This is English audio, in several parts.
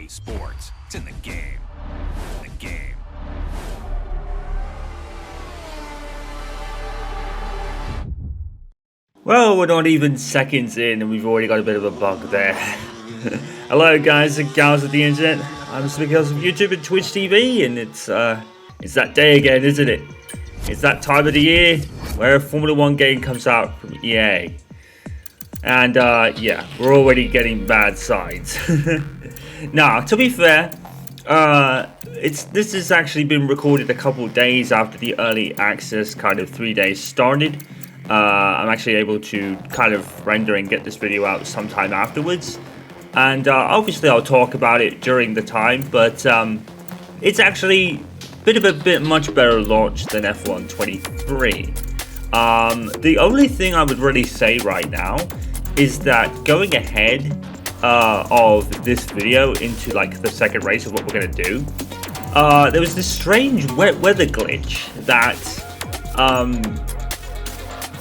Sports. It's in the game. The game. Well, we're not even seconds in and we've already got a bit of a bug there. Hello guys and gals of the internet. I'm Mr. Mikhails of YouTube and Twitch TV, and it's that day again, isn't it? It's that time of the year where a Formula 1 game comes out from EA. And yeah, we're already getting bad signs. Now, to be fair, this has actually been recorded a couple of days after the early access kind of 3 days started. I'm actually able to kind of render and get this video out sometime afterwards. And obviously I'll talk about it during the time, but it's actually been much better launch than F1 23. The only thing I would really say right now is that going ahead of this video into like the second race of what we're going to do, there was this strange wet weather glitch that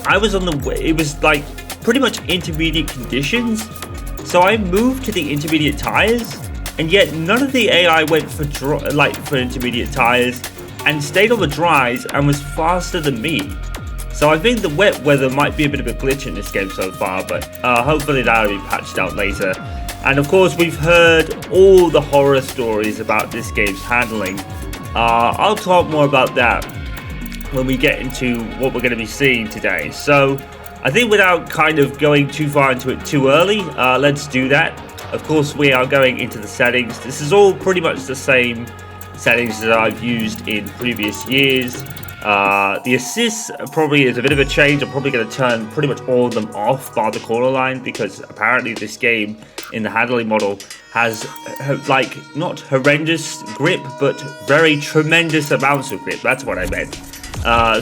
I was on the way. It was like pretty much intermediate conditions, so I moved to the intermediate tires, and yet none of the AI went for intermediate tires and stayed on the dries and was faster than me. So I think the wet weather might be a bit of a glitch in this game so far, but hopefully that'll be patched out later. And of course, we've heard all the horror stories about this game's handling. I'll talk more about that when we get into what we're going to be seeing today. So I think without kind of going too far into it too early, let's do that. Of course, we are going into the settings. This is all pretty much the same settings that I've used in previous years. The assists probably is a bit of a change. I'm probably going to turn pretty much all of them off bar the corner line, because apparently this game in the handling model has like not horrendous grip, but very tremendous amounts of grip. That's what I meant.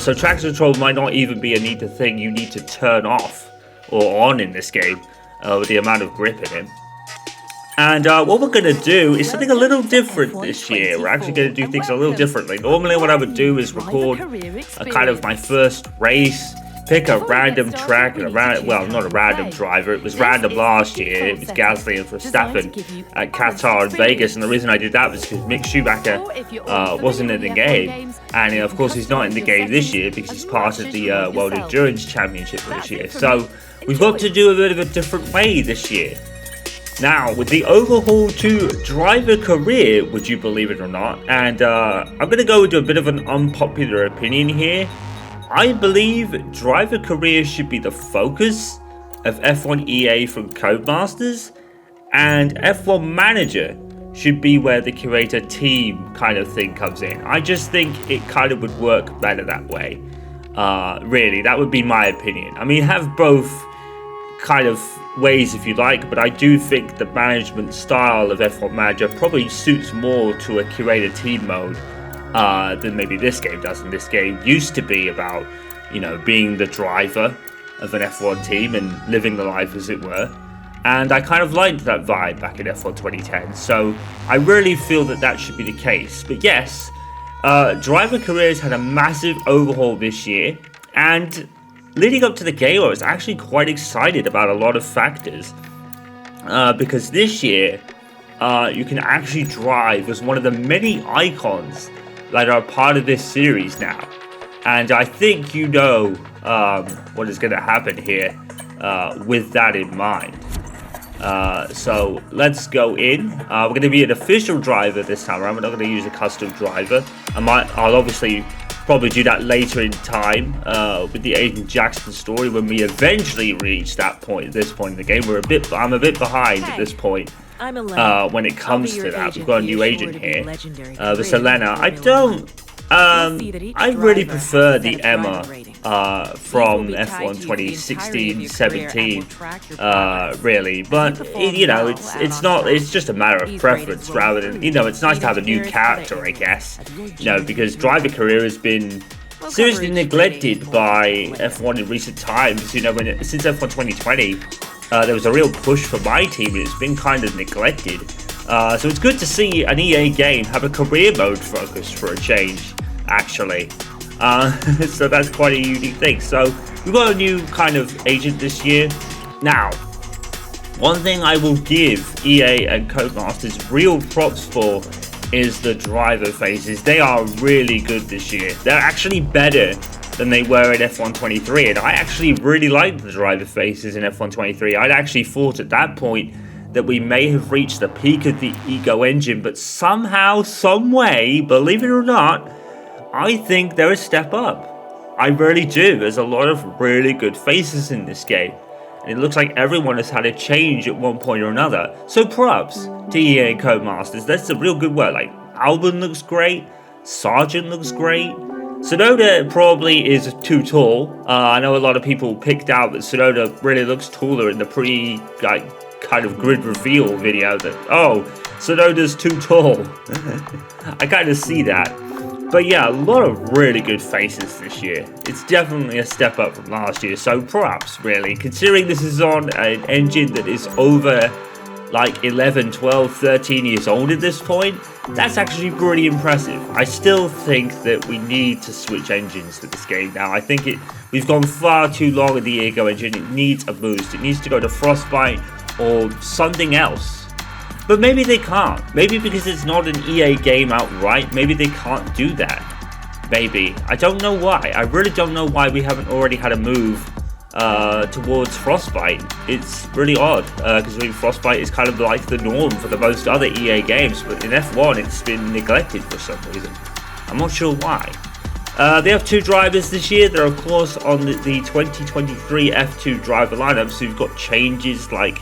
So traction control might not even be a needed thing you need to turn off or on in this game with the amount of grip in it. And what we're going to do is something a little different this year. We're actually going to do things a little differently. Normally what I would do is record a kind of my first race, pick a random track, and well, not a random driver. It was random last year. It was Gasly and Verstappen at Qatar and Vegas. And the reason I did that was because Mick Schumacher wasn't in the game. And of course he's not in the game this year because he's part of the World Endurance Championship for this year. So we've got to do a bit of a different way this year. Now, with the overhaul to driver career, would you believe it or not, and I'm going to go into a bit of an unpopular opinion here. I believe driver career should be the focus of F1 EA from Codemasters, and F1 Manager should be where the curator team kind of thing comes in. I just think it kind of would work better that way. Really, that would be my opinion. I mean, have both kind of ways if you like, but I do think the management style of F1 Manager probably suits more to a curated team mode than maybe this game does. And this game used to be about, you know, being the driver of an F1 team and living the life as it were. And I kind of liked that vibe back in F1 2010. So I really feel that that should be the case. But yes, driver careers had a massive overhaul this year, and leading up to the game, I was actually quite excited about a lot of factors, because this year you can actually drive as one of the many icons that are part of this series now, and I think you know what is going to happen here with that in mind. So let's go in. We're going to be an official driver this time around. We're not going to use a custom driver. I'll obviously probably do that later in time with the Aiden Jackson story when we eventually reach that point. At this point in the game, I'm a bit behind at this point when it comes to that. We've got a new agent here, the Selena. I really prefer the Emma from F1 2016-17, really, but you know, it's just a matter of preference rather than, you know, it's nice to have a new character, I guess, you know, because driver career has been seriously neglected by F1 in recent times. You know, since F1 2020, there was a real push for my team, and it's been kind of neglected. So it's good to see an EA game have a career mode focus for a change, actually. So that's quite a unique thing. So we've got a new kind of agent this year. Now, One thing I will give EA and Codemasters real props for is the driver faces. They are really good this year. They're actually better than they were in F1 23, and I actually really liked the driver faces in F1 23. I'd actually thought at that point that we may have reached the peak of the Ego engine, but somehow, some way, believe it or not, I think they're a step up. I really do. There's a lot of really good faces in this game. It looks like everyone has had a change at one point or another. So props to EA and Codemasters. That's a real good work. Like, Albon looks great. Sargent looks great. Tsunoda probably is too tall. I know a lot of people picked out that Tsunoda really looks taller in the kind of grid reveal video that, oh, Tsunoda's too tall. I kind of see that. But yeah, a lot of really good faces this year. It's definitely a step up from last year, so props, really. Considering this is on an engine that is over like 11, 12, 13 years old at this point, that's actually pretty impressive. I still think that we need to switch engines to this game now. I think we've gone far too long with the Ego engine. It needs a boost. It needs to go to Frostbite or something else. But maybe they can't. Maybe because it's not an EA game outright, maybe they can't do that. Maybe. I don't know why. I really don't know why we haven't already had a move towards Frostbite. It's really odd, because Frostbite is kind of like the norm for the most other EA games, but in F1 it's been neglected for some reason. I'm not sure why. They have two drivers this year. They're of course on the 2023 F2 driver lineup, so you've got changes like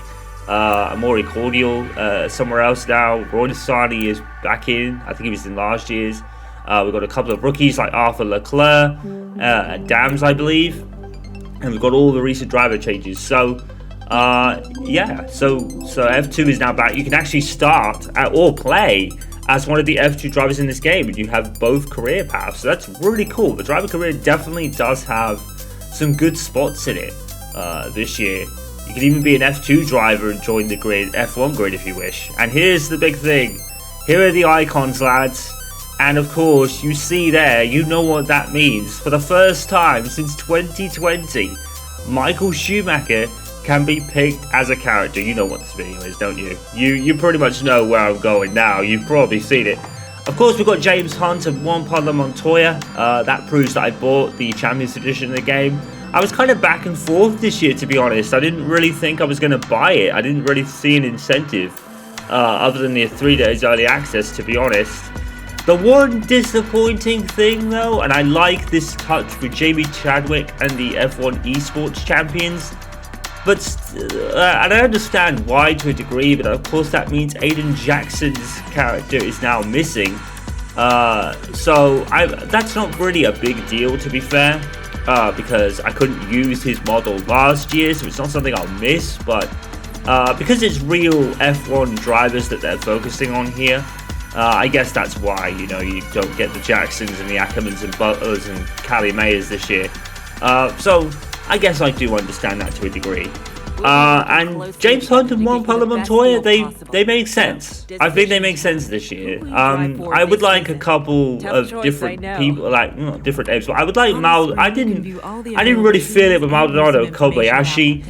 Amaury Cordial somewhere else now. Roy Nissany is back in. I think he was in last year's. We've got a couple of rookies like Arthur Leclerc, Dams, I believe, and we've got all the recent driver changes. So yeah, so F2 is now back. You can actually start or play as one of the F2 drivers in this game, and you have both career paths. So that's really cool. The driver career definitely does have some good spots in it this year. You can even be an F2 driver and join the grid, F1 grid if you wish. And here's the big thing. Here are the icons, lads. And of course, you see there, you know what that means. For the first time since 2020, Michael Schumacher can be picked as a character. You know what this video is, don't you? You pretty much know where I'm going now. You've probably seen it. Of course, we've got James Hunt and Juan Pablo Montoya. That proves that I bought the Champions Edition of the game. I was kind of back and forth this year, to be honest. I didn't really think I was going to buy it. I didn't really see an incentive other than the 3 days early access, to be honest. The one disappointing thing, though, and I like this touch with Jamie Chadwick and the F1 esports champions, but and I understand why to a degree, but of course that means Aiden Jackson's character is now missing. So that's not really a big deal, to be fair. Because I couldn't use his model last year, so it's not something I'll miss, but because it's real F1 drivers that they're focusing on here, I guess that's why, you know, you don't get the Jacksons and the Ackermans and Butlers and Callie Mayers this year. So I guess I do understand that to a degree. And James Hunt and Juan Pablo Montoya, they make sense. I think they make sense this year. I would like a couple of different people, like not different names, but I would like I didn't really feel it with Maldonado Kobayashi.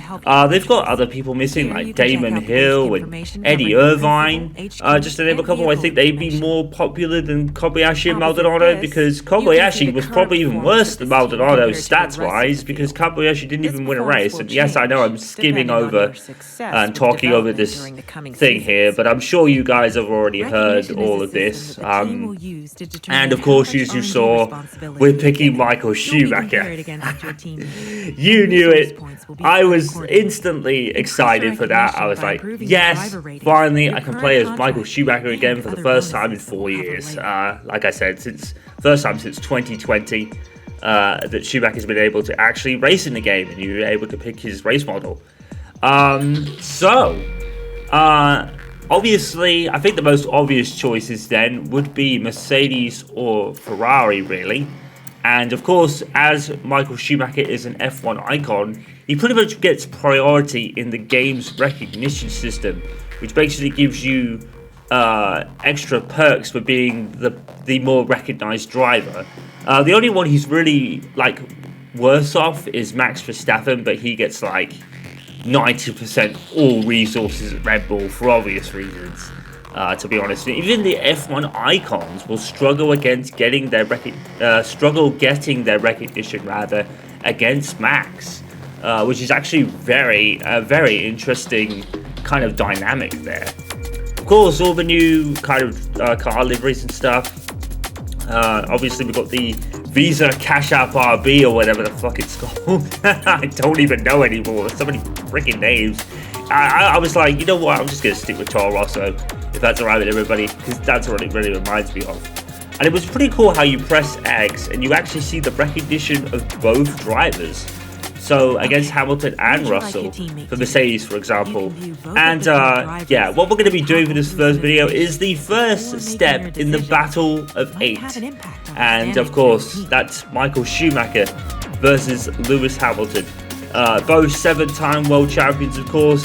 They've got other people missing like Damon Hill and Eddie Irvine. Just to name a couple, I think they'd be more popular than Kobayashi and Maldonado, because Kobayashi was probably even worse than Maldonado stats-wise, because Kobayashi didn't even win a race. And yes, I know I'm skimming over and talking over this thing here, but I'm sure you guys have already heard all of this. And of course, as you saw, we're picking Michael Schumacher. You knew it. I was instantly excited for that. I was like, yes, finally I can play as Michael Schumacher again for the first time in 4 years. Like I said, first time since 2020 that Schumacher's been able to actually race in the game, and you were able to pick his race model. Obviously, I think the most obvious choices then would be Mercedes or Ferrari, really. And of course, as Michael Schumacher is an F1 icon, he pretty much gets priority in the game's recognition system, which basically gives you extra perks for being the more recognized driver. The only one he's really like worse off is Max Verstappen, but he gets like 90% all resources at Red Bull for obvious reasons. To be honest, even the F1 icons will struggle against getting their recognition rather against Max, which is actually very interesting kind of dynamic there. Of course, all the new kind of car liveries and stuff. Obviously, we've got the Visa Cash App RB or whatever the fuck it's called. I don't even know anymore. There's so many freaking names. I was like, you know what? I'm just gonna stick with Toro Rosso, if that's alright with everybody, because that's what it really reminds me of. And it was pretty cool how you press X and you actually see the recognition of both drivers. So against Hamilton and Russell for Mercedes, for example. And yeah, what we're going to be doing for this first video is the first step in the Battle of 8. And of course, that's Michael Schumacher versus Lewis Hamilton. Both 7-time world champions, of course.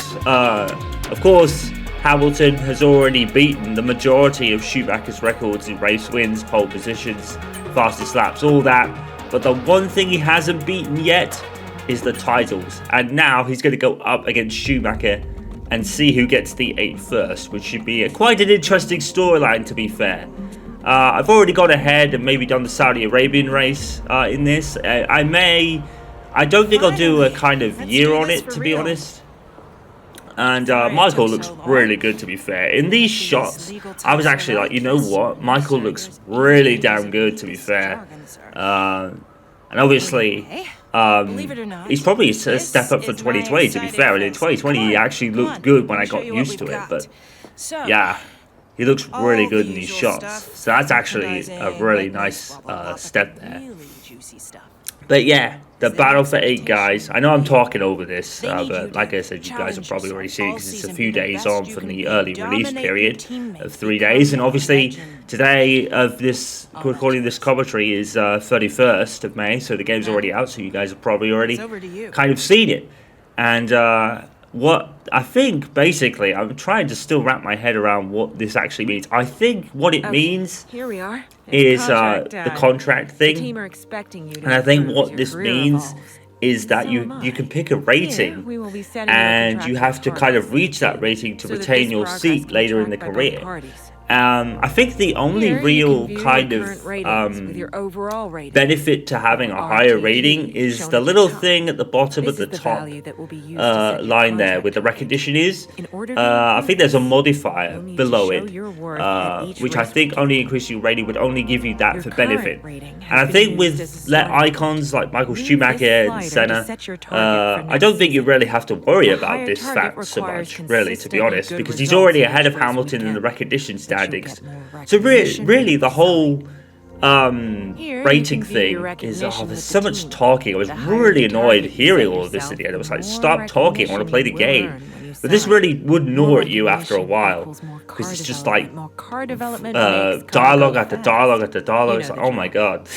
Hamilton has already beaten the majority of Schumacher's records in race wins, pole positions, fastest laps, all that. But the one thing he hasn't beaten yet is the titles, and now he's going to go up against Schumacher and see who gets the 8 first, which should be quite an interesting storyline, to be fair. I've already gone ahead and maybe done the Saudi Arabian race in this. I don't think I'll do a kind of year on it, to be honest. And Michael looks really good, to be fair. In these shots, I was actually like, you know what? Michael looks really damn good, to be fair. And obviously, he's probably a step up for 2020, to be fair. And in 2020, he actually looked good when I got used to it. But yeah, he looks really good in these shots. So that's actually a really nice step there. But yeah, the Battle for 8, guys. I know I'm talking over this, but like I said, you guys have probably already seen it because it's a few days on from the early release period of 3 days. And obviously, today of this recording this commentary is 31st of May, so the game's already out, so you guys have probably already kind of seen it. And what I think, basically, I'm trying to still wrap my head around what this actually means. I think what it means is the contract thing, and I think what this means is that you can pick a rating, and you have to kind of reach that rating to retain your seat later in the career. I think the only real kind of benefit to having a higher rating is the little thing at the bottom of the top line there with the recognition is. I think there's a modifier below it, which I think only increasing your rating would only give you that for benefit. And I think with icons like Michael Schumacher and Senna, I don't think you really have to worry about this fact so much, really, to be honest, because he's already ahead of Hamilton in the recognition standings. So really the whole rating thing is, there's so much talking. I was really annoyed hearing all of this at the end. I was like, stop talking, I want to play the game. But this really would gnaw at you after a while, because it's just like dialogue after dialogue after dialogue. It's like, oh my god.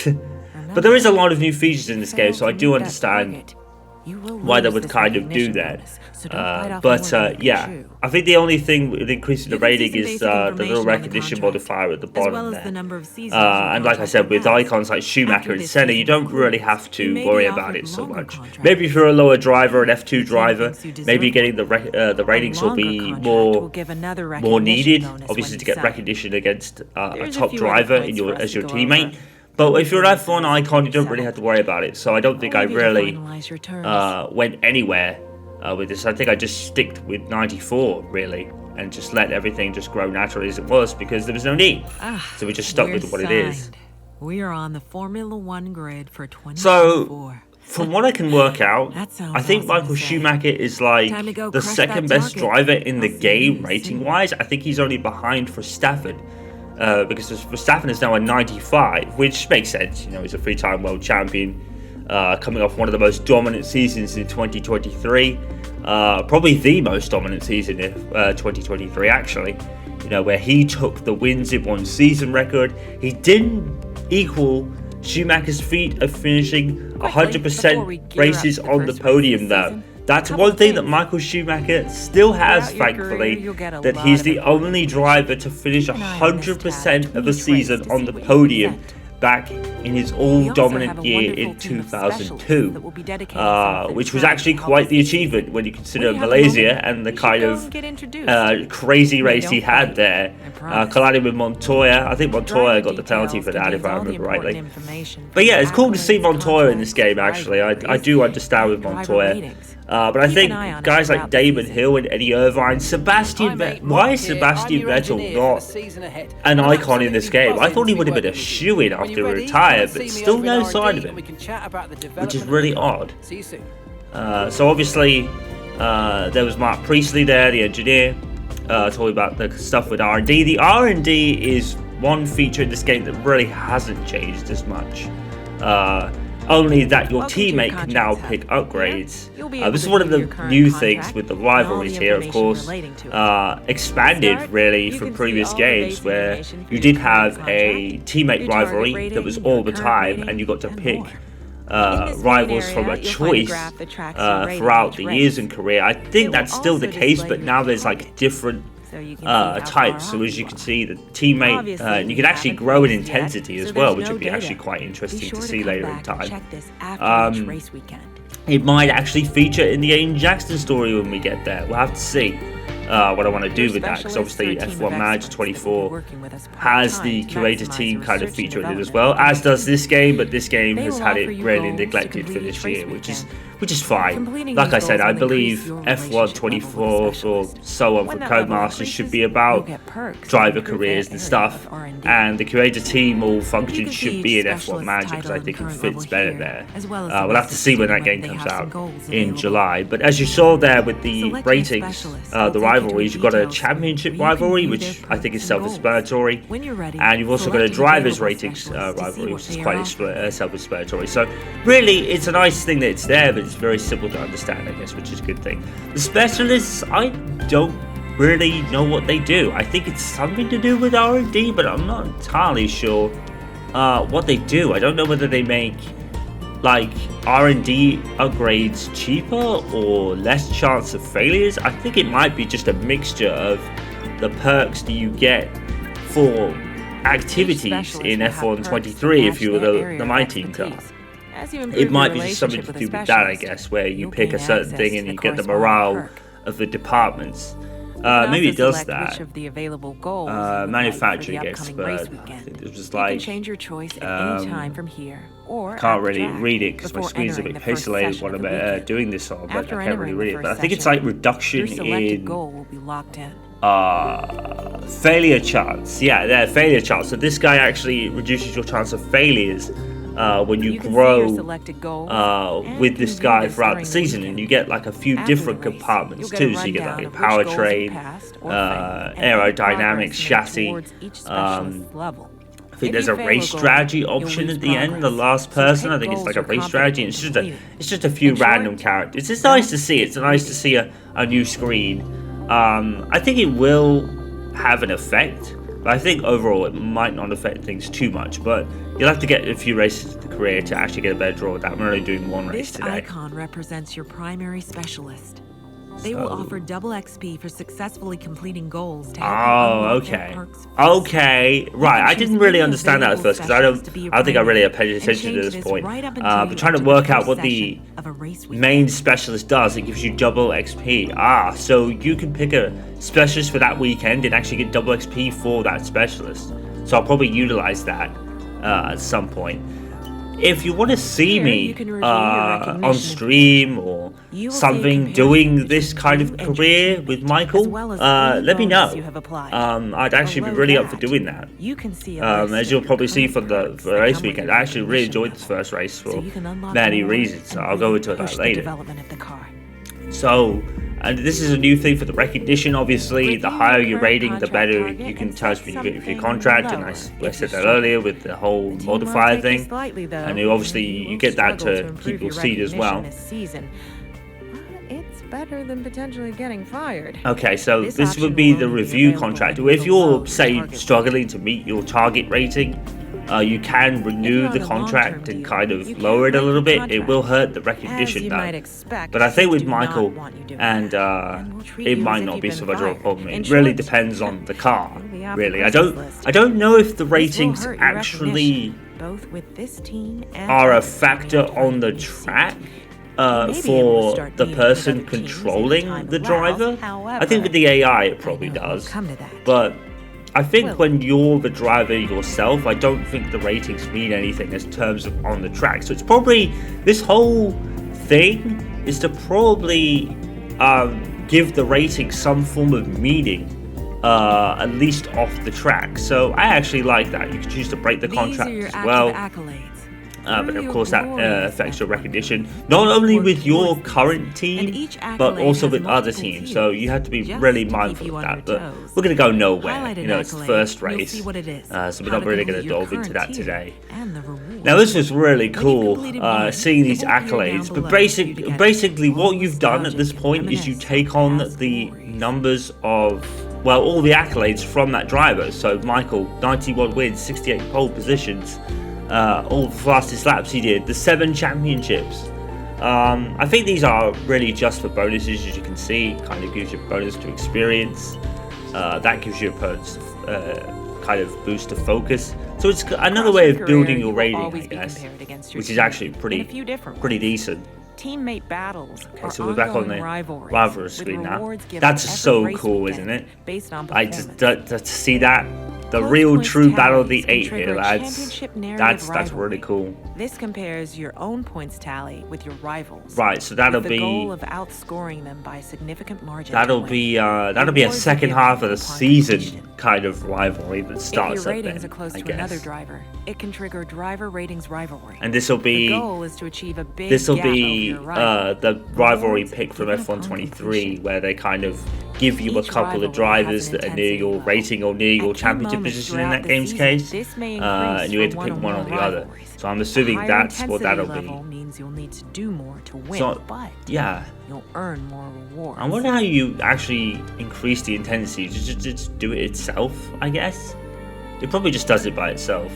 But there is a lot of new features in this game, so I do understand why they would kind of do that. Yeah, I think the only thing with increasing the rating is the little recognition modifier at the bottom there. And like I said, with icons like Schumacher and Senna, you don't really have to worry about it so much. Maybe if you're a lower driver, an F2 driver, maybe getting the ratings will be more needed, obviously, to get recognition against a top driver as your teammate. But if you're an F1 icon, you don't really have to worry about it. So I don't think I really went anywhere with this. I think I just sticked with 94, really, and just let everything just grow naturally as it was, because there was no need. So we just stuck with what it is. We are on the Formula One grid for 2024. So, from what I can work out, I think Michael Schumacher is like the second best driver in the game rating-wise. I think he's only behind Verstappen. Because Verstappen is now a 95, which makes sense. You know, he's a 3-time world champion, coming off one of the most dominant seasons in 2023. Probably the most dominant season in 2023, actually. You know, where he took the wins in one season record. He didn't equal Schumacher's feat of finishing 100% races on the podium, though. That's one thing that Michael Schumacher still has, thankfully, that he's the only driver to finish 100% of a season on the podium back in his all-dominant year in 2002, which was actually quite the achievement when you consider Malaysia and the kind of crazy race he had there, colliding with Montoya. I think Montoya got the penalty for that, if I remember rightly. But yeah, it's cool to see Montoya in this game, actually. I do understand with Montoya. But I think guys like Damon Hill and Eddie Irvine, Sebastian Vettel, why is Sebastian Vettel not an icon in this game? I thought he would have been a shoo-in after he retired, but still no sign of him, which is really odd. So obviously, there was Mark Priestley there, the engineer, talking about the stuff with R&D. The R&D is one feature in this game that really hasn't changed as much. Only that your teammate can now pick upgrades. This is one of the new things with the rivalries here, of course, expanded really from previous games where you did have a teammate rivalry that was all the time and you got to pick rivals from a choice throughout the years in career. I think that's still the case, but now there's like different types. So as you can see, the teammate, you can actually grow in intensity as well, which would be actually quite interesting to see later in time. It might actually feature in the Aiden Jackson story when we get there. We'll have to see what I want to do with that, because obviously F1 Manager 24 has the curator team kind of feature in it as well, as does this game, but this game has had it really neglected for this year, which is fine. Like I said, I believe F1 24 or so on for Codemasters should be about driver careers and stuff, and the curator team all functions should be in F1 Manager, because I think it fits better there. We'll have to see when that game comes out in July. But as you saw there with the ratings, the rivalries, you've got a championship rivalry, which I think is self-explanatory, and you've also got a drivers ratings rivalry, which is quite self-explanatory. So really, it's a nice thing that it's there, but it's very simple to understand, I guess, which is a good thing. The specialists, I don't really know what they do. I think it's something to do with R&D, but I'm not entirely sure what they do. I don't know whether they make like R&D upgrades cheaper or less chance of failures. I think it might be just a mixture of the perks that you get for activities in F1 23 if you were the My Team car. It might be just something to do with that, I guess, where you pick a certain thing and you get the morale of the departments. Maybe it does that. Manufacturing expert. I think it was like. Can't really read it because my screen's a bit pixelated while I'm doing this on, but I can't really read it. But I think it's like reduction in failure chance. Yeah, failure chance. So this guy actually reduces your chance of failures when you grow with this guy throughout the season, and you get like a few different compartments too. So you get like a powertrain, aerodynamics, chassis. I think there's a race strategy option at the end. The last person, I think it's like a race strategy. And it's just a few random characters. It's nice to see. It's nice to see a new screen. I think it will have an effect, but I think overall it might not affect things too much. But you'll have to get a few races in the career to actually get a better draw with that. I'm only doing one race today. This icon represents your primary specialist. They will offer double XP for successfully completing goals. Oh, okay. Okay, right. I didn't really understand that at first because I don't think I really have paid attention to this point. But trying to work out what the main specialist does, it gives you double XP. So you can pick a specialist for that weekend and actually get double XP for that specialist. So I'll probably utilize that at some point. If you want to see me on stream or something doing this kind of career with Michael, let me know. I'd actually be really up for doing that. As you'll probably see from the race weekend, I actually really enjoyed this first race for many reasons, so I'll go into that later. So, and this is a new thing for the recognition, obviously. The higher your rating, the better you can charge for your contract. And I said that earlier with the whole modifier thing. And you get that to keep your seat as well. It's better than potentially getting fired. Okay, so this would be the review contract. If you're, say, struggling to meet your target rating, you can renew the contract and kind of lower it a little bit. It will hurt the recognition though. But I think with Michael and it might not be so much of a problem. It really depends on the car. Really, I don't know if the ratings actually both with this team and are a others factor during on the 2026. track Maybe it will for start the being person with other teams as controlling time the allows. driver. I think with the However, AI it probably I know we'll does. come to that. But I think Will. when you're the driver yourself, I don't think the ratings mean anything in terms of on the track. So it's probably, this whole thing is to probably give the rating some form of meaning, at least off the track. So I actually like that. You can choose to break the These are contract your as active well. accolades. But Through of your course that glorious affects your effort, recognition, not only work with your towards these, current and team, each but accolade also has with other multiple teams. So you have to be tiers, really just to mindful keep you of on that. your But toes. we're going to go nowhere. Highlight an You know, it's the accolade, first you'll race. see what it is, So we're how not to really going to complete your delve into current that tier, today. and the reward. Now this was really When you've cool, completed one, seeing these it will appear down accolades, but below for you to get basically what all you've done at this nostalgic point and is you reminisce take on on past the glories. numbers of, well, all the accolades from that driver. So Michael, 91 wins, 68 pole positions, all the fastest laps he did, the 7 championships. I think these are really just for bonuses, as you can see. Kind of gives you a bonus to experience. That gives you a kind of boost to focus. So it's another Across way your of career, building you your will rating, I always be guess, compared against your which is teammate actually in a pretty few different pretty ways. decent. Teammate battles Okay, are so we're back on ongoing the rivalries, rivalry with screen now. rewards given That's every so race cool, weekend isn't it? based on Like performance. to see that, the Close real points true battle of the tallies can 8 trigger here, a lads. championship narrative That's rivalry. really cool. This compares your own points tally with your rivals. Right, so that'll with the be goal of outscoring them by a significant margin. that'll to win. be a Rewards are second given half of the upon season completion. kind of rivalry that If starts your up ratings then, are close I to another guess. driver, it can trigger driver ratings rivalry. And this will The be goal is to achieve a big This will gap over be your rival. the rivalry Rewards pick from given upon F123, completion. where they kind of give you a Each couple of rivalry drivers has an that are near intensity your level. rating or near your At key championship moments position in throughout that the game's season, case, this may and you increase get to for pick one or more the other. rivalries. So I'm A assuming higher that's what intensity that'll level be. means you'll need to do more to win, So but yeah, you'll earn more rewards. I wonder how you actually increase the intensity. Just do it itself, I guess. It probably just does it by itself.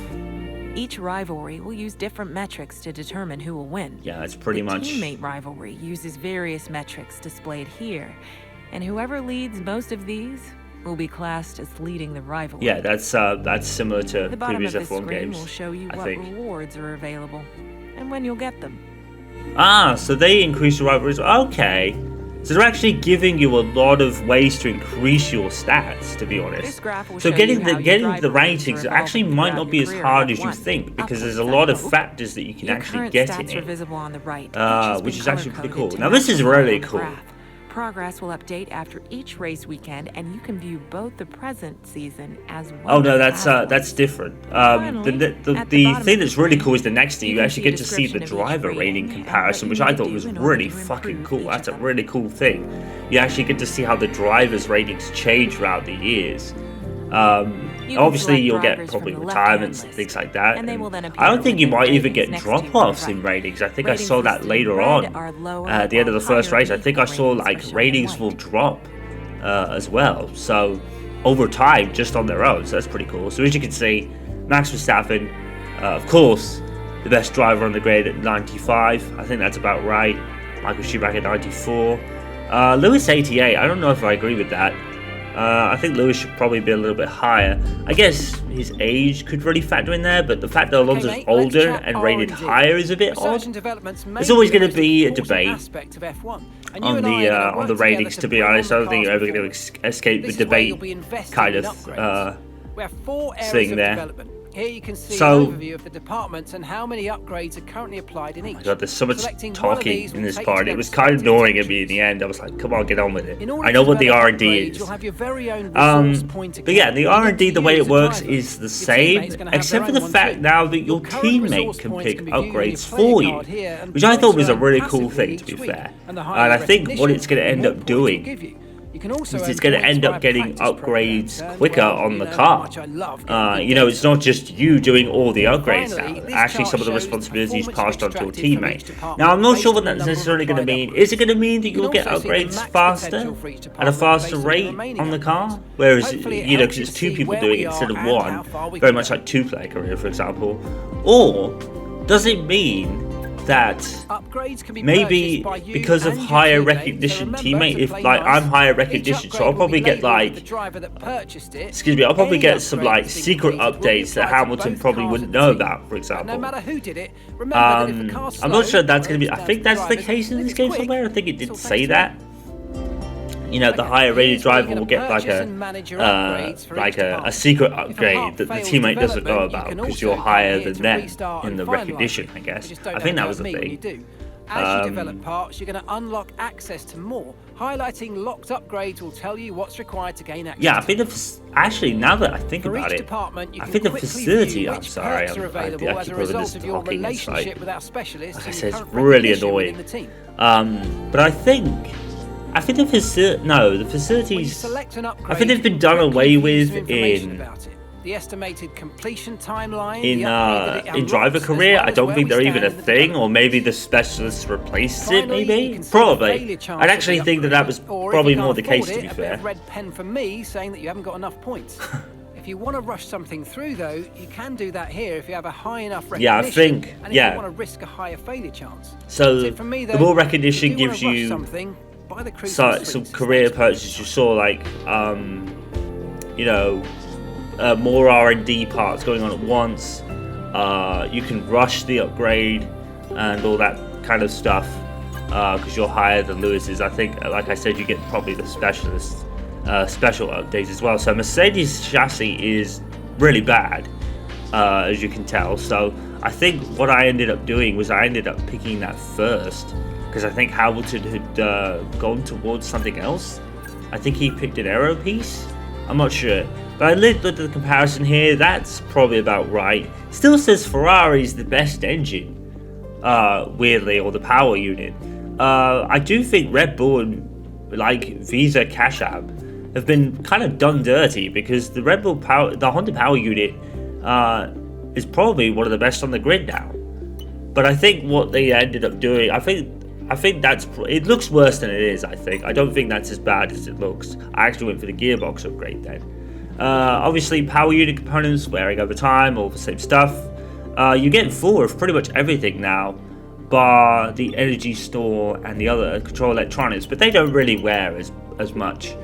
Each rivalry will use different metrics to determine who will win. Yeah, it's pretty the much. teammate rivalry uses various metrics displayed here, and whoever leads most of these will be classed as leading the rivalry. Yeah, that's similar to The bottom previous of the F1 screen games. will show you I what think. rewards are available and when you'll get them. So they increase the rivalries. Okay. So they're actually giving you a lot of ways to increase your stats, to be honest. This graph will So show getting you the how your getting the driver ratings ratings are actually evolving might throughout not be your as career hard at as you F1. think, because there's a Upwards, lot I of hope. factors that you can Your actually current get stats in are it. visible on the right, each has Which been is actually pretty color-coded cool. to Now this match is the line really on the cool. graph. Progress will update after each race weekend, and you can view both the present season as well. Oh no, as that's different. The Finally, the, at the the bottom thing of that's the really screen, cool is the next thing. you You can actually see a get to see the description of each driver rating rating and what comparison, you which need I to thought do was in order really to fucking improve cool. each That's a of them. really cool thing. You actually get to see how the drivers' ratings change throughout the years. You can Obviously, select you'll get drivers probably from the left-hand retirements and list, things like that. and they and will then I appear don't think you with their might even ratings get next to you on the drop-offs in right. ratings. I think I Ratings saw that listed in later red on. are lower, At the end of the while first higher race, I think I vehicle saw ratings are like shown in ratings white. will drop as well. So over time, just on their own. So that's pretty cool. So as you can see, Max Verstappen, of course, the best driver on the grid at 95. I think that's about right. Michael Schumacher 94. Lewis 88. I don't know if I agree with that. I think Lewis should probably be a little bit higher. I guess his age could really factor in there, but the fact that Alonso's Okay, mate, let's older chat and rated R&D. higher is a bit Research odd. and development's There's always maybe going to the be a most debate important aspect of F1. And you on and I are gonna the work ratings. together To be bring on honest, I the don't think you're car's ever going performance. to escape the This is where debate you'll be investing kind in of upgrades. We have 4 areas thing of there. development. Here you can see So- an overview of the departments and how many upgrades are currently applied in each. Oh my god, there's so much Selecting one of talking these in will this take you part. to It their was kind of respective annoying at me in territories. the end. I was like, come on, get on with it. In order I know to what the develop R&D upgrades, is. You'll have your very own resource pointer But yeah, count. the You get R&D, to the way use it as a works driver. is the Your same, teammate's gonna have except their for the own fact too. now that your current teammate resource can points pick can be viewed in your upgrades player for you, card here, and which I thought was a points really earn cool passively thing, to be each week. fair. And the And higher I think what it's going to recognition, end the up more points it'll doing give you. You can also is earn it's going to points end via up getting practice upgrades programs, and, quicker well, on you the know how car. much I love getting You know, good it's not just you doing all the upgrades Finally, now. this Actually, chart some of the shows responsibilities performance passed on to a extracted from each teammate. department Now, I'm not based sure what on the that's number of necessarily going to applied mean. upgrades. Is it going to mean that You can you'll get also see the upgrades max faster potential for each at a department faster based on the rate remaining on the car? upgrades. Whereas, Hopefully it you know, helps because it's you 2 see people where doing we it instead of are and one, how far we very can much go. like 2-player career, for example. Or does it mean that Upgrades can be maybe purchased by you because of and your higher teammate, so recognition remember teammate, to if play like nice. I'm higher Each recognition, so upgrade I'll will probably be get labelled with like, the driver that purchased it. excuse me, I'll probably Any get some upgrade like that's been secret completed will be updates that applied to Hamilton both probably cars wouldn't of the know team. about, for But example. no matter who did it, remember that if the car's I'm not slow, sure that's well, going to be. it's I down think to that's the drivers, case in and this if game it's quick, somewhere. I think it it's did all say thanks to that. You know, the Okay, higher rated here's where you're driver will gonna get like purchase and manage your upgrades for like each a department. secret If a upgrade part that the fails teammate doesn't know development, you about can because also you're come higher here than to them restart in and the finalise recognition, it. I guess. You just don't I know think that how was to the meet when you thing. do. As you develop parts, you're going to unlock access to more. Highlighting locked upgrades will tell you what's required to gain access. Yeah, I think actually, now that I think For about each it, department, you I can think the quickly facility, view I'm which sorry, perks are I available as keep a over result this of your talking, it's like, relationship with our specialists like I and said, it's current really recognition within annoying. the team. But I think the facility, no, the When you facilities, select an upgrade, I think they've you been can done quickly away view with some information in about it. The estimated completion timeline, the upgrade that it in driver unlocks, as career. well I as don't where think we they're even a stand in the thing, or development. maybe the specialists replaced it. Finally, you Maybe, can see the failure probably. chance I'd of actually the think that upgrade, was or if probably you more can't the case. afford To it, be a bit fair. of red pen from me saying that you haven't got enough points. If you want to rush something through, though, you can do that here if you have a high enough recognition. Yeah, I think, and if yeah. you want to risk a higher failure chance. So That's it from me, the though. more If recognition you do wanna gives rush you something, buy the Crucible some Suites. career purchases. You saw like you know, more R&D parts going on at once. You can rush the upgrade and all that kind of stuff because you're higher than Lewis's. I think, like I said, you get probably the specialist special updates as well. So Mercedes chassis is really bad, as you can tell. So I think what I ended up doing was I ended up picking that first because I think Hamilton had gone towards something else. I think he picked an aero piece. I'm not sure. But I looked at the comparison here, that's probably about right. Still says Ferrari's the best engine, weirdly, or the power unit. I do think Red Bull and like Visa Cash App have been kind of done dirty because the Red Bull power, the Honda power unit, is probably one of the best on the grid now. But I think what they ended up doing, I think it looks worse than it is. I don't think that's as bad as it looks. I actually went for the gearbox upgrade then. Obviously, power unit components wearing over time, all the same stuff. You get 4 of pretty much everything now, bar the energy store and the other control electronics, but they don't really wear as much.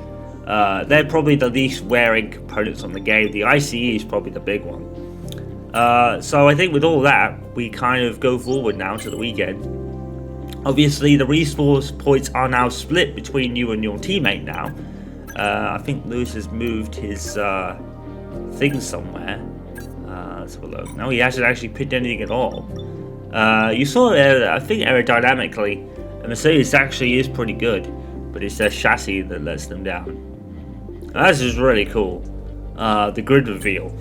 They're probably the least wearing components on the game. The ICE is probably the big one. So I think with all that, we kind of go forward now to the weekend. Obviously, the resource points are now split between you and your teammate now. I think Lewis has moved his thing somewhere. Let's have a look. No, he hasn't actually picked anything at all. You saw there, I think aerodynamically, Mercedes actually is pretty good, but it's their chassis that lets them down. And that's just really cool. The grid reveal.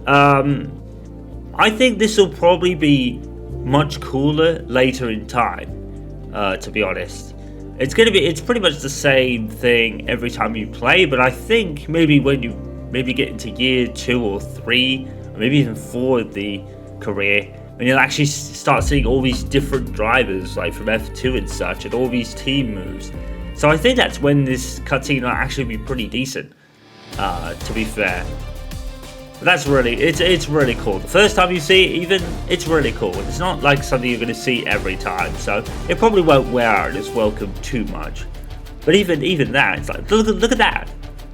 I think this will probably be much cooler later in time. To be honest, it's pretty much the same thing every time you play, but I think maybe when you get into year 2 or 3, or maybe even 4 of the career, when you'll actually start seeing all these different drivers, like from F2 and such, and all these team moves. So I think that's when this cutscene will actually be pretty decent, to be fair. But that's really, it's really cool. The first time you see it, even, it's really cool. It's not like something you're going to see every time, so it probably won't wear out its welcome too much. But even that, it's like, look at that.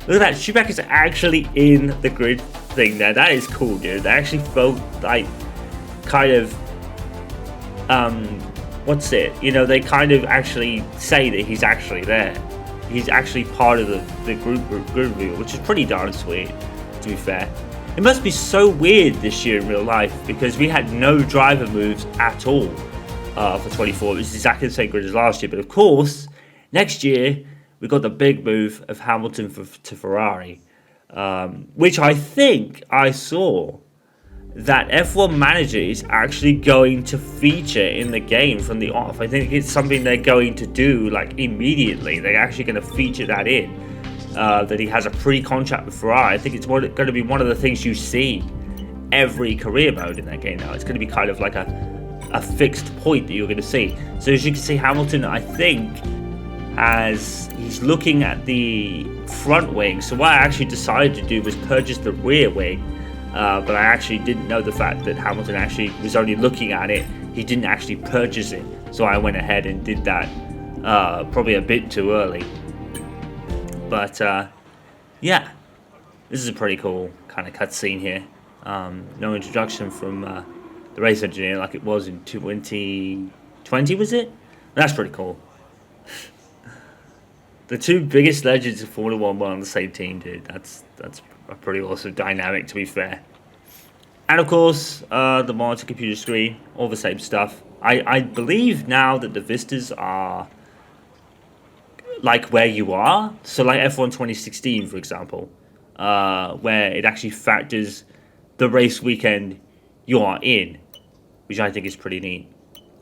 Look at that, Schumacher's actually in the grid thing there. That is cool, dude. They actually felt like, kind of, what's it? You know, they kind of actually say that he's actually there. He's actually part of the grid reveal, which is pretty darn sweet, to be fair. It must be so weird this year in real life because we had no driver moves at all for 24. It was exactly the same grid as last year. But of course, next year, we got the big move of Hamilton to Ferrari, which I think I saw that F1 Manager is actually going to feature in the game from the off. I think it's something they're going to do like immediately. They're actually going to feature that in. That he has a pre-contract with Ferrari. I think it's going to be one of the things you see every career mode in that game now. It's going to be kind of like a fixed point that you're going to see. So as you can see, Hamilton, I think, he's looking at the front wing. So what I actually decided to do was purchase the rear wing, but I actually didn't know the fact that Hamilton actually was only looking at it he didn't actually purchase it. So I went ahead and did that probably a bit too early. But yeah, this is a pretty cool kind of cutscene here. No introduction from the race engineer like it was in 2020, was it? That's pretty cool. The two biggest legends of Formula 1 were on the same team, dude. That's a pretty awesome dynamic, to be fair. And of course, the monitor computer screen, all the same stuff. I believe now that the vistas are like where you are. So like F1 2016, for example, where it actually factors the race weekend you are in, which I think is pretty neat.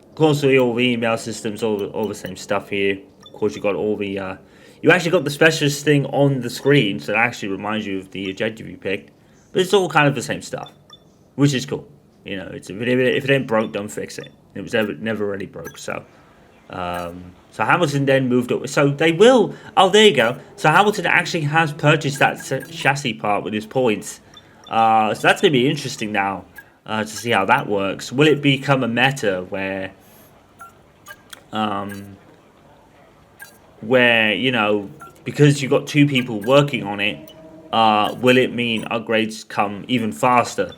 Of course, all the email systems, all the same stuff here. Of course, you got all the you actually got the specialist thing on the screen, so it actually reminds you of the objective you picked. But it's all kind of the same stuff, which is cool. You know, if it ain't broke, don't fix it. It was never really broke. So Hamilton then moved up. So they will. Oh, there you go. So Hamilton actually has purchased that chassis part with his points. So that's going to be interesting now to see how that works. Will it become a meta where you know, because you've got two people working on it, will it mean upgrades come even faster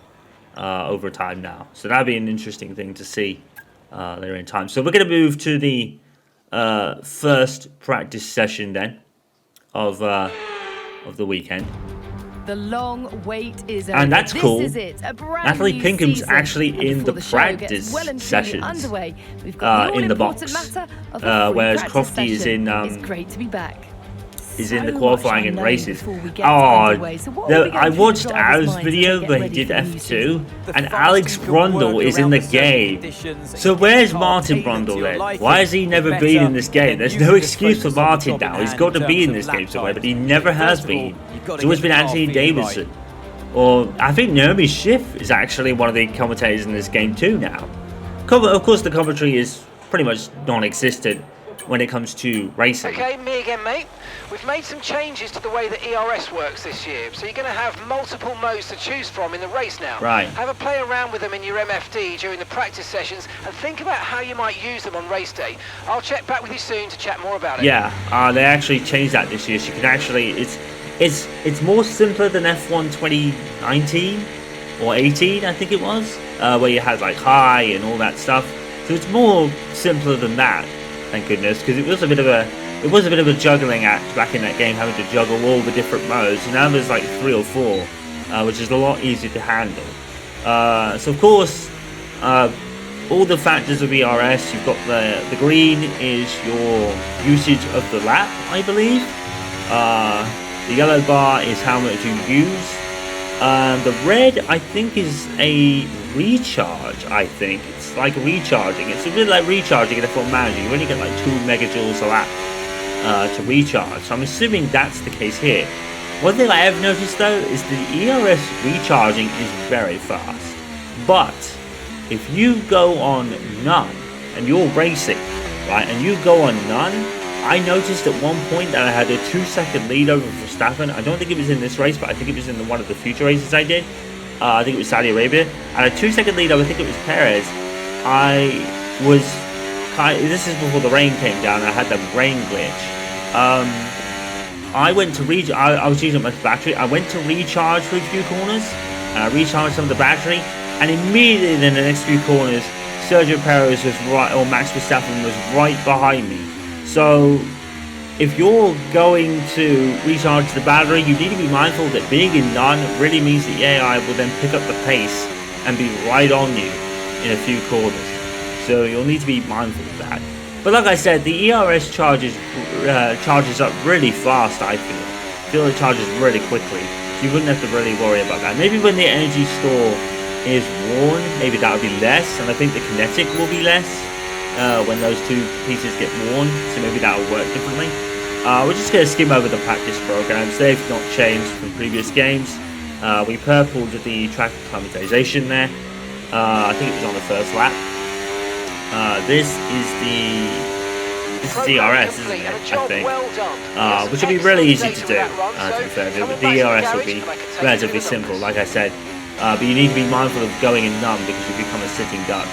over time now? So that'd be an interesting thing to see later in time. So we're going to move to the first practice session then of the weekend. The long wait is over. And that's cool. This is it. A brand Natalie new Pinkham's season. actually And in before the show gets practice well and truly sessions, underway, we've got in the box, matter of a free whereas practice Crofty is session. in It's great to be back. is in the So qualifying much and unknown races. before we get underway. So what are we going I through the watched driver's Ar's mind to video get where he ready did for the new F2, season? and Alex Brundle is in the game. So where's Martin Brundle then? Why has he never been in this game? There's no excuse for Martin now. He's got to be in this game somewhere, but he never has been. It's always been Anthony Davidson. Or I think Naomi Schiff is actually one of the commentators in this game too now. Of course, the commentary is pretty much non-existent when it comes to racing. Okay, me again, mate. We've made some changes to the way that ERS works this year, so you're going to have multiple modes to choose from in the race now. Right. Have a play around with them in your MFD during the practice sessions, and think about how you might use them on race day. I'll check back with you soon to chat more about it. Yeah, they actually changed that this year. So you can actually, it's more simpler than F1 2019 or 18, I think it was, where you had like high and all that stuff. So it's more simpler than that, thank goodness, because it was a bit of a juggling act back in that game, having to juggle all the different modes. And now there's like 3 or 4, which is a lot easier to handle. So of course, all the factors of ERS, you've got the green is your usage of the lap, I believe. The yellow bar is how much you use. The red, I think, is a recharge, I think. It's like recharging. It's a bit like recharging in F1 Manager. You only get like 2 megajoules a lap to recharge. So I'm assuming that's the case here. One thing I have noticed, though, is the ERS recharging is very fast. But if you go on none, and you're racing, right, and you go on none, I noticed at one point that I had a 2-second lead over Verstappen. I don't think it was in this race, but I think it was in one of the future races I did. I think it was Saudi Arabia. And a 2-second lead over, I think it was Perez. This is before the rain came down. I had the rain glitch. I went to I was using my battery. I went to recharge for a few corners. And I recharged some of the battery. And immediately in the next few corners, Sergio Perez was right, or Max Verstappen was right behind me. So, if you're going to recharge the battery, you need to be mindful that being in none really means the AI will then pick up the pace and be right on you in a few corners. So you'll need to be mindful of that. But like I said, the ERS charges up really fast, I feel it charges really quickly. So you wouldn't have to really worry about that. Maybe when the energy store is worn, maybe that would be less, and I think the kinetic will be less. When those two pieces get worn, so maybe that will work differently. We're just going to skim over the practice programs. They've not changed from previous games. We purpled the track acclimatization there. I think it was on the first lap. This is the ERS, isn't it? I think. Which will be really easy to do, to be fair. The ERS will be relatively simple, like I said. But you need to be mindful of going in none because you become a sitting duck.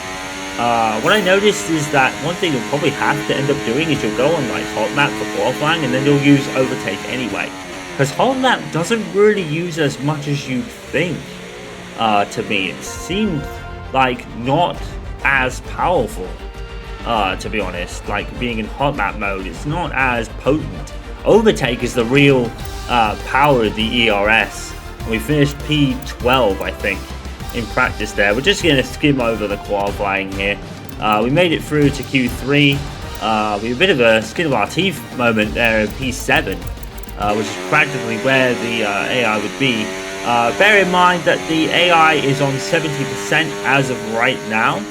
What I noticed is that one thing you'll probably have to end up doing is you'll go on like hot lap for qualifying, and then you'll use overtake anyway. Because hot lap doesn't really use as much as you think. To me, it seemed like not as powerful. To be honest, like being in hot lap mode, it's not as potent. Overtake is the real power of the ERS. We finished P12, I think, in practice there. We're just going to skim over the qualifying here. We made it through to Q3. We had a bit of a skin of our teeth moment there in P7, which is practically where the AI would be. Bear in mind that the AI is on 70% as of right now.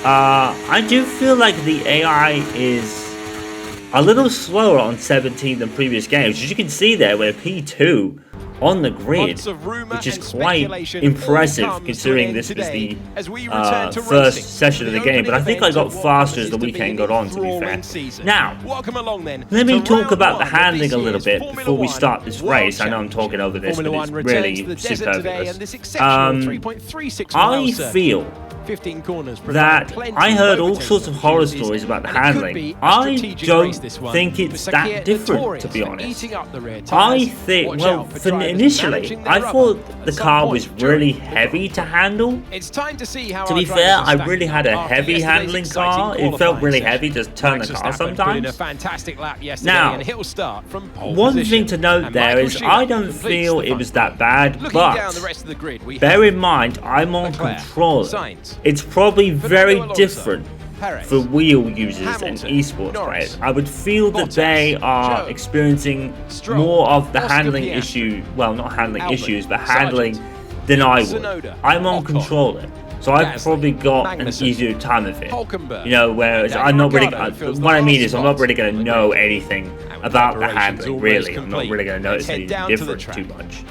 I do feel like the AI is a little slower on 17 than previous games. As you can see there, we're P2 on the grid, which is quite impressive considering this was the first session of the game. But I think I got faster as the weekend got on, to be fair. Now, let me talk about the handling a little bit before we start this race. I know I'm talking over this, but it's really superfluous. I feel that I heard all sorts of horror stories about the handling. I don't think it's that different, to be honest. I think, well, initially, I thought the car was really heavy to handle. To be fair, I really had a heavy handling car. It felt really heavy to turn the car sometimes. Now, one thing to note there is I don't feel it was that bad, but bear in mind, I'm on controller. It's probably very different for wheel users and esports players. I would feel that they are experiencing more of the handling issue, well, not handling issues, but handling than I would. I'm on controller, so I've probably got an easier time of it. You know, whereas I'm not really, what I mean is I'm not really going to know anything about the handling, really. I'm not really going to notice anything different too much.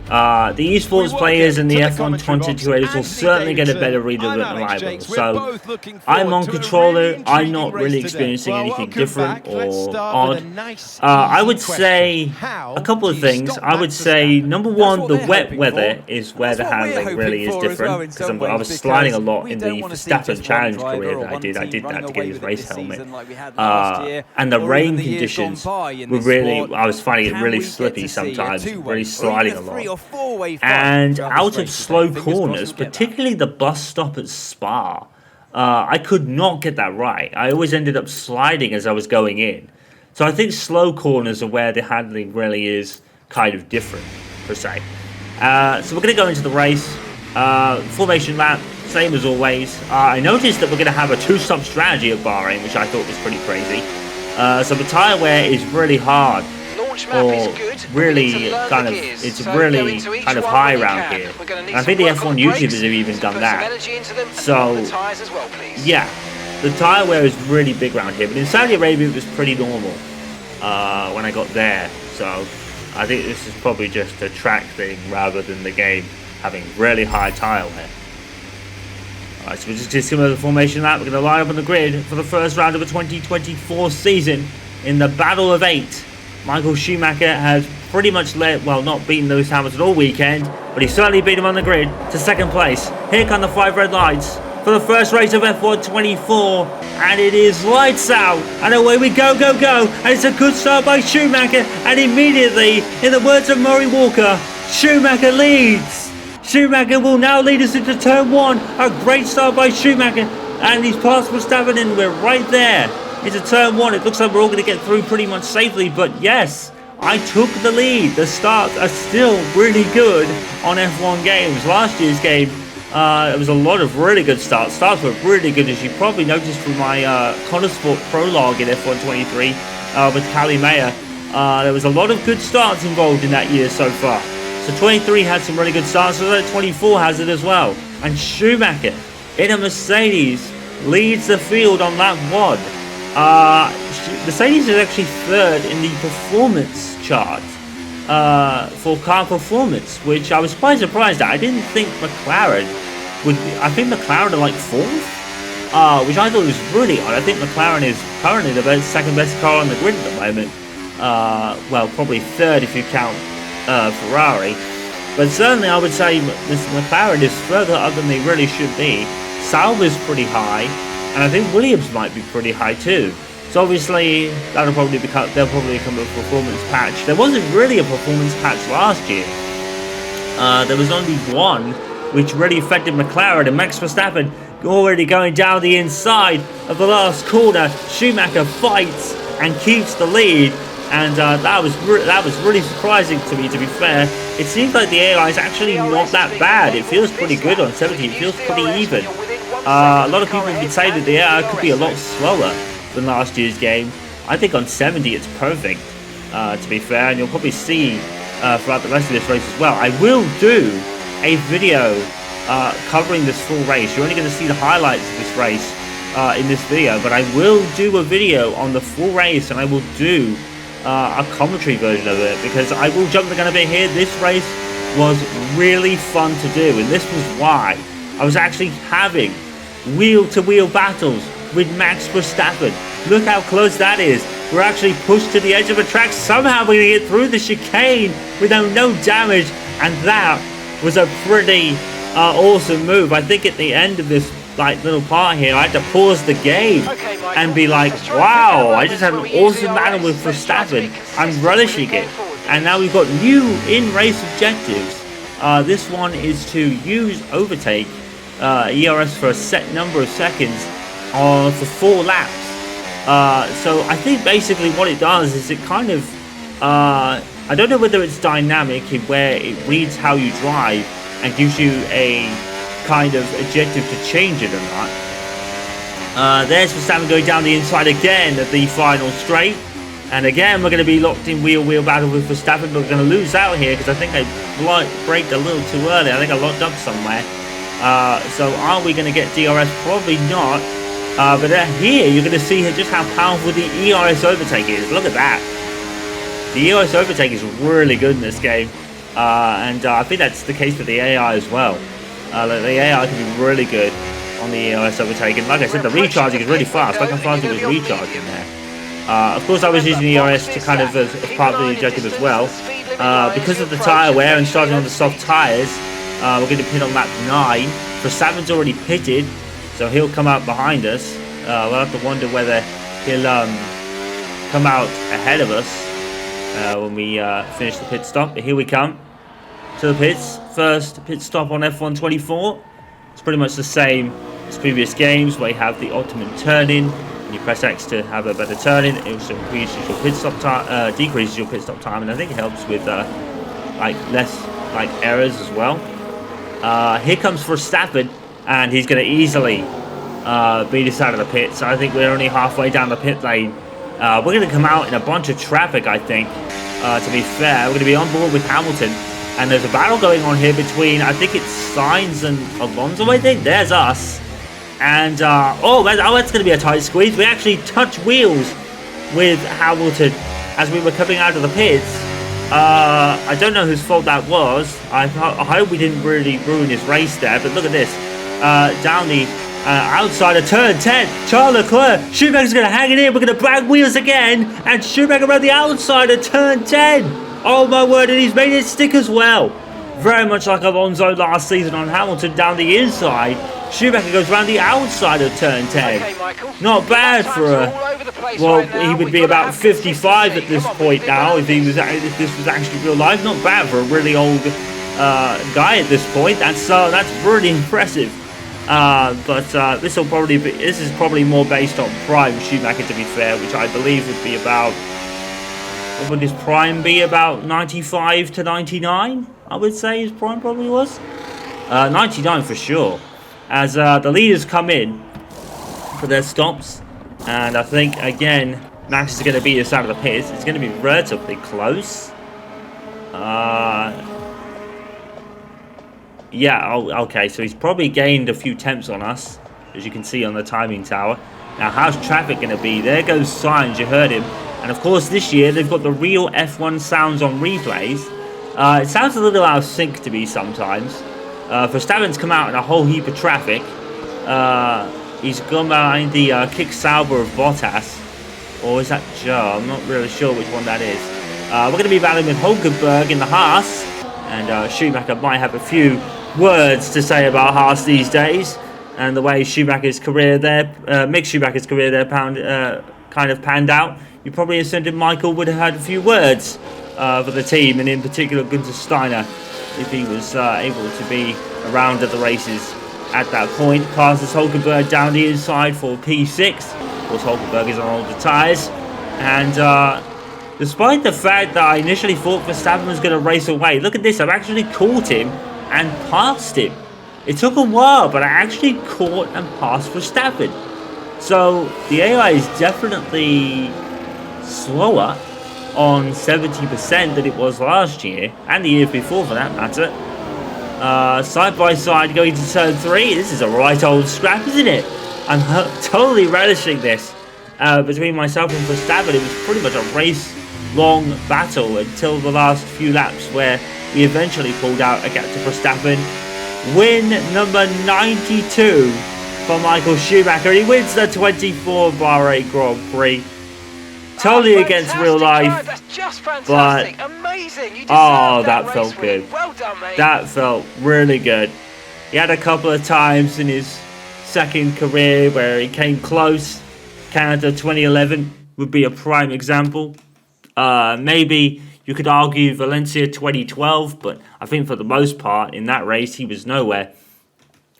The esports players and the F1 content creators will certainly get a better read of it than I will. So I'm on controller. I'm not really experiencing anything different or odd. I would say a couple of things. I would say, number one, the wet weather is where the handling really is different, because I was sliding a lot in the Verstappen challenge career that I did. I did that to get his race helmet. And the rain conditions were really, I was finding it really slippy sometimes, really sliding a lot. And out of slow corners, particularly the bus stop at Spa, I could not get that right. I always ended up sliding as I was going in. So I think slow corners are where the handling really is kind of different, per se. So we're going to go into the race. Formation lap, same as always. I noticed that we're going to have a two-stop strategy at Bahrain, which I thought was pretty crazy. So the tyre wear is really hard. Or really kind of, it's really kind of high around here. And I think the F1 YouTubers have even done that. So, yeah, the tyre wear is really big around here. But in Saudi Arabia, it was pretty normal when I got there. So, I think this is probably just a track thing rather than the game having really high tyre wear. Alright, so we're just going to skim the formation lap. We're going to line up on the grid for the first round of the 2024 season in the Battle of 8. Michael Schumacher has pretty much not beaten Lewis Hamilton all weekend, but he certainly beat him on the grid to second place. Here come the 5 red lights for the first race of F1 24, and it is lights out, and away we go, go, go, and it's a good start by Schumacher, and immediately, in the words of Murray Walker, Schumacher leads. Schumacher will now lead us into turn 1, a great start by Schumacher, and he's passed Verstappen, and we're right there. Into turn 1, it looks like we're all going to get through pretty much safely, but yes, I took the lead. The starts are still really good on F1 games. Last year's game, there was a lot of really good starts. Starts were really good, as you probably noticed from my Connosport prologue in F1 23 with Callie Mayer. There was a lot of good starts involved in that year so far. So 23 had some really good starts, so that 24 has it as well. And Schumacher, in a Mercedes, leads the field on lap 1. Mercedes is actually third in the performance chart for car performance, which I was quite surprised at. I didn't think McLaren would be, I think McLaren are like 4th, which I thought was really odd. I think McLaren is currently the second best car on the grid at the moment. Well, probably 3rd if you count Ferrari. But certainly I would say this McLaren is further up than they really should be. Sauber's pretty high. and I think Williams might be pretty high too. So obviously they'll probably become a performance patch. There wasn't really a performance patch last year. There was only one, which really affected McLaren, and Max Verstappen already going down the inside of the last corner. Schumacher fights and keeps the lead, and that was really surprising to me, to be fair. It seems like the AI is actually not that bad. It feels pretty good on 70. It feels pretty even. A lot of people have been saying that the AI could be a lot slower than last year's game. I think on 70 it's perfect, to be fair, and you'll probably see throughout the rest of this race as well. I will do a video covering this full race. You're only going to see the highlights of this race in this video, but I will do a video on the full race, and I will do a commentary version of it, because I will jump the gun a bit here. This race was really fun to do, and this was why I was actually having wheel-to-wheel battles with Max Verstappen. Look how close that is. We're actually pushed to the edge of the track. Somehow we're going to get through the chicane without no damage, and that was a pretty awesome move. I think at the end of this little part here, I had to pause the game and be like, wow, I just had an awesome battle with Verstappen. I'm relishing it. And now we've got new in-race objectives. This one is to use overtake ERS for a set number of seconds for 4 laps. So I think basically what it does is it kind of, I don't know whether it's dynamic in where it reads how you drive and gives you a kind of objective to change it or not. There's Verstappen going down the inside again at the final straight. And again, we're going to be locked in wheel battle with Verstappen, but we're going to lose out here because I think I braked a little too early. I think I locked up somewhere. So are we going to get DRS? Probably not. But here you're going to see just how powerful the ERS overtake is. Look at that. The ERS overtake is really good in this game. And I think that's the case for the AI as well. The AI can be really good on the ERS overtake. And like I said, the recharging is really fast. Look how fast it was recharging there. Of course, I was using the ERS to kind of as part of the objective as well. Because of the tyre wear and starting on the soft tyres, we're going to pit on lap 9. Verstappen's already pitted, so he'll come out behind us. We'll have to wonder whether he'll come out ahead of us when we finish the pit stop. But here we come to the pits. First pit stop on F1 24. It's pretty much the same as previous games, where you have the optimum turn-in. And you press X to have a better turn-in. It also increases your pit stop time, decreases your pit stop time, and I think it helps with less errors as well. Here comes Verstappen, and he's going to easily beat us out of the pit. So I think we're only halfway down the pit lane. We're going to come out in a bunch of traffic, I think. To be fair, we're going to be on board with Hamilton, and there's a battle going on here between, I think it's Sainz and Alonso. I think there's us. And, that's going to be a tight squeeze. We actually touched wheels with Hamilton as we were coming out of the pits. I don't know whose fault that was. I hope we didn't really ruin his race there. But look at this. Down the outside of turn 10. Charles Leclerc. Schumacher's going to hang it in. We're going to bang wheels again. And Schumacher around the outside of turn 10. Oh, my word. And he's made it stick as well. Very much like Alonso last season on Hamilton down the inside. Schumacher goes around the outside of turn 10. Okay, not bad for a... Well, he would be about 55 at this point now if this was actually real life. Not bad for a really old guy at this point. That's really impressive. But this is probably more based on prime Schumacher, to be fair, which I believe would be about... What would his prime be? About 95 to 99? I would say his prime probably was. 99 for sure. As the leaders come in for their stops. And I think, again, Max is going to beat us out of the pits. It's going to be relatively close. Yeah, okay, so he's probably gained a few tenths on us, as you can see on the timing tower. Now, how's traffic going to be? There goes Sainz, you heard him. And of course, this year, they've got the real F1 sounds on replays. It sounds a little out of sync to me sometimes. Verstappen's come out in a whole heap of traffic. He's gone behind the Kick Sauber of Bottas. Or is that Joe? I'm not really sure which one that is. We're going to be battling with Hulkenberg in the Haas. And Schumacher might have a few words to say about Haas these days. and the way Schumacher's career there, Mick Schumacher's career there, kind of panned out, you probably assumed Michael would have had a few words for the team, and in particular Gunther Steiner, if he was able to be around at the races at that point. Passes Hulkenberg down the inside for P6. Of course, Hulkenberg is on older tyres, and despite the fact that I initially thought Verstappen was going to race away, look at this, I've actually caught him and passed him. It took a while, but I actually caught and passed Verstappen. So the AI is definitely slower on 70% than it was last year, and the year before for that matter. Side by side going to turn 3. This is a right old scrap, isn't it? I'm totally relishing this. Between myself and Verstappen, it was pretty much a race-long battle until the last few laps, where we eventually pulled out a gap to Verstappen. Win number 92 for Michael Schumacher. He wins the 24 Bahrain Grand Prix. Totally against real life, That's just but fantastic. Amazing. You oh, deserve that race felt win. good. Well done, mate. That felt really good. He had a couple of times in his second career where he came close. Canada 2011 would be a prime example. Maybe you could argue Valencia 2012, but I think for the most part in that race he was nowhere.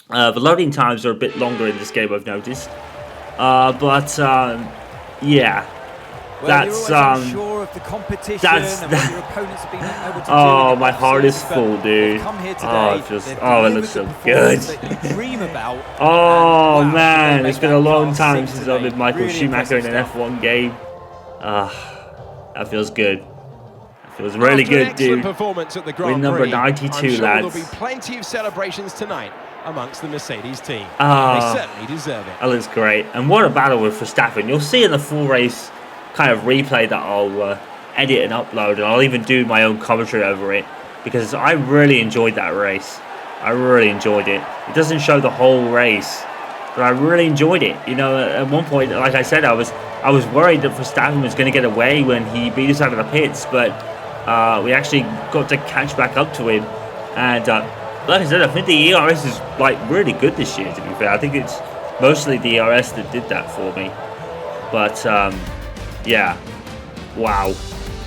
The loading times are a bit longer in this game, I've noticed. Yeah. That's unsure of the competition and what your opponents have been able to oh, do my heart is full, dude. It looks so good. Oh man, it's been a long time since I've been Michael Schumacher in an F1 game. That feels good. That feels really good, dude. Win number 92, lads. There'll be plenty of celebrations tonight amongst the Mercedes team. They certainly deserve it. That looks great. And what a battle with Verstappen. You'll see in the full race kind of replay that I'll edit and upload, and I'll even do my own commentary over it, because I really enjoyed that race. I really enjoyed it. It doesn't show the whole race, but I really enjoyed it. You know, at one point, like I said, I was worried that Verstappen was going to get away when he beat us out of the pits, but we actually got to catch back up to him. And like I said, I think the ERS is like really good this year, to be fair. I think it's mostly the ERS that did that for me. But yeah, wow.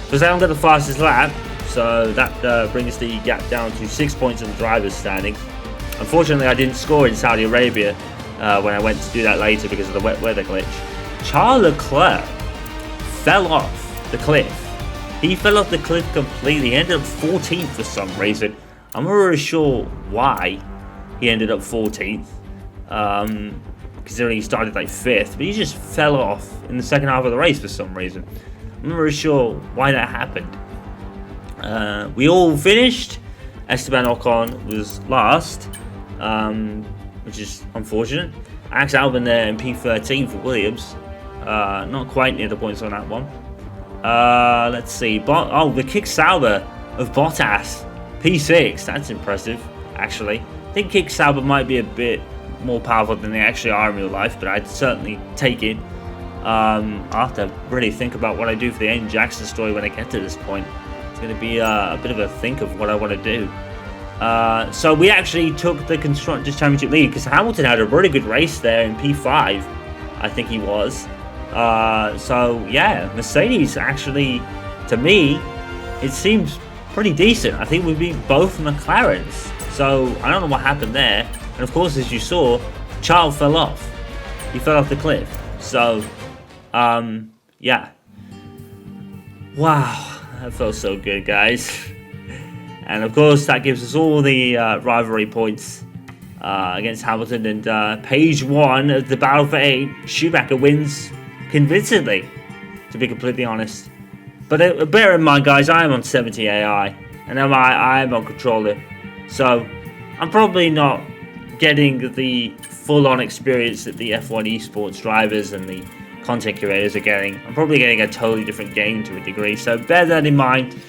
Verstappen got the fastest lap, so that brings the gap down to 6 points in the driver's standing. Unfortunately, I didn't score in Saudi Arabia when I went to do that later because of the wet weather glitch. Charles Leclerc fell off the cliff. He fell off the cliff completely. He ended up 14th for some reason. I'm not really sure why he ended up 14th. Considering he started like 5th, but he just fell off in the second half of the race for some reason. I'm not really sure why that happened. We all finished. Esteban Ocon was last, which is unfortunate. Alex Albon there in P13 for Williams. Not quite near the points on that one. Let's see. The Kick Sauber of Bottas, P6. That's impressive, actually. I think Kick Sauber might be a bit more powerful than they actually are in real life, but I'd certainly take it. I'll have to really think about what I do for the Aiden Jackson story when I get to this point. It's going to be a bit of a think of what I want to do. So we actually took the Constructors' Championship lead because Hamilton had a really good race there in P5, I think he was. So yeah, Mercedes actually, to me, it seems pretty decent. I think we beat both McLarens. So I don't know what happened there. And of course, as you saw, Charles fell off. He fell off the cliff. So, yeah. Wow, that felt so good, guys. And of course, that gives us all the rivalry points against Hamilton. And page 1 of the battle for 8, Schumacher wins convincingly, to be completely honest. But bear in mind, guys, I am on 70 AI, and I am on controller. So, I'm probably not getting the full-on experience that the F1 esports drivers and the content curators are getting. I'm probably getting a totally different game to a degree, so bear that in mind.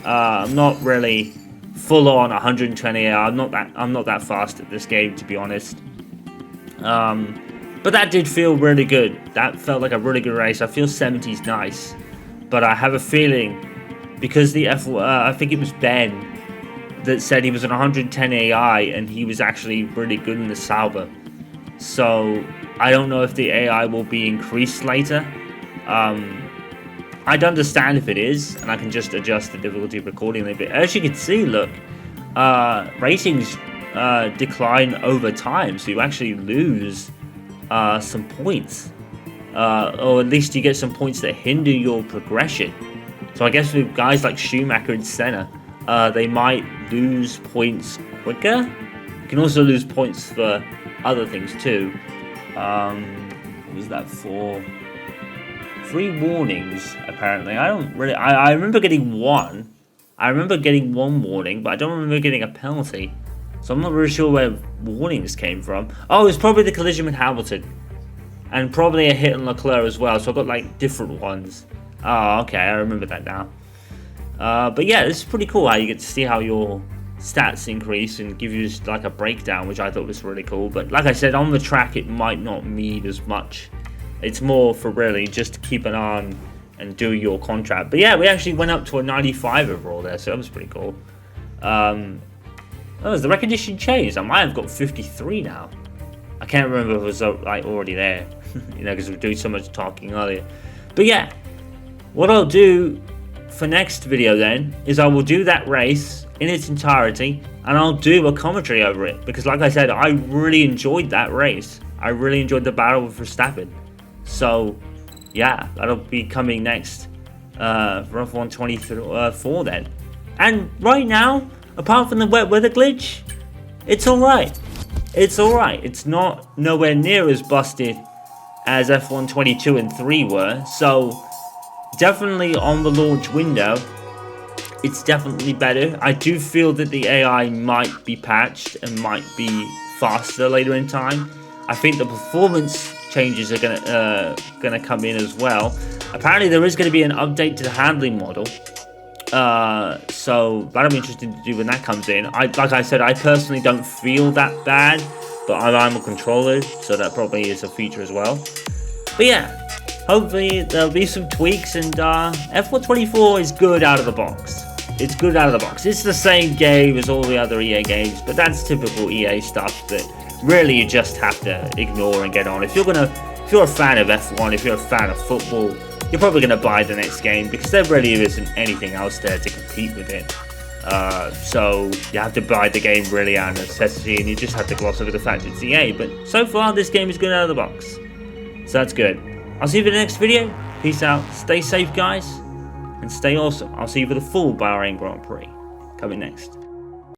I'm not really full-on 120 AI. I'm not that fast at this game, to be honest. But that did feel really good. That felt like a really good race. I feel 70's nice, but I have a feeling because the F1, I think it was Ben that said he was on 110 AI and he was actually really good in the Sauber. So I don't know if the AI will be increased later. I'd understand if it is, and I can just adjust the difficulty of recording a little bit. As you can see, look, ratings decline over time, so you actually lose some points. Or at least you get some points that hinder your progression. So I guess with guys like Schumacher and Senna, they might lose points quicker. You can also lose points for other things too. What was that for? 3 warnings, apparently. I remember getting one. I remember getting 1 warning, but I don't remember getting a penalty. So I'm not really sure where warnings came from. Oh, it's probably the collision with Hamilton. And probably a hit on Leclerc as well. So I got like different ones. Oh, okay, I remember that now. But yeah, this is pretty cool how you get to see how your stats increase and give you like a breakdown, which I thought was really cool. But like I said, on the track it might not mean as much. It's more for really just to keep an eye on and do your contract. But yeah, we actually went up to a 95 overall there, so that was pretty cool. Oh, has the recognition changed? I might have got 53 now. I can't remember if it was like already there, you know, because we were doing so much talking earlier. But yeah, what I'll do for next video then is I will do that race in its entirety, and I'll do a commentary over it, because like I said, I really enjoyed that race. I really enjoyed the battle with Verstappen. So yeah, that'll be coming next for F1 24 then. And right now, apart from the wet weather glitch, it's alright. It's alright. It's not nowhere near as busted as F1 22 and 3 were. So definitely on the launch window, it's definitely better. I do feel that the AI might be patched and might be faster later in time. I think the performance changes are gonna come in as well. Apparently there is going to be an update to the handling model. So that'll be interesting to do when that comes in. Like I said, I personally don't feel that bad, but I'm a controller, so that probably is a feature as well. But yeah, hopefully there'll be some tweaks, and F1 24 is good out of the box. It's good out of the box. It's the same game as all the other EA games, but that's typical EA stuff that really you just have to ignore and get on. If you're a fan of F1, if you're a fan of football, you're probably going to buy the next game, because there really isn't anything else there to compete with it. So you have to buy the game really out of necessity, and you just have to gloss over the fact it's EA. But so far, this game is good out of the box. So that's good. I'll see you in the next video. Peace out. Stay safe, guys. And stay awesome. I'll see you for the full Bahrain Grand Prix coming next.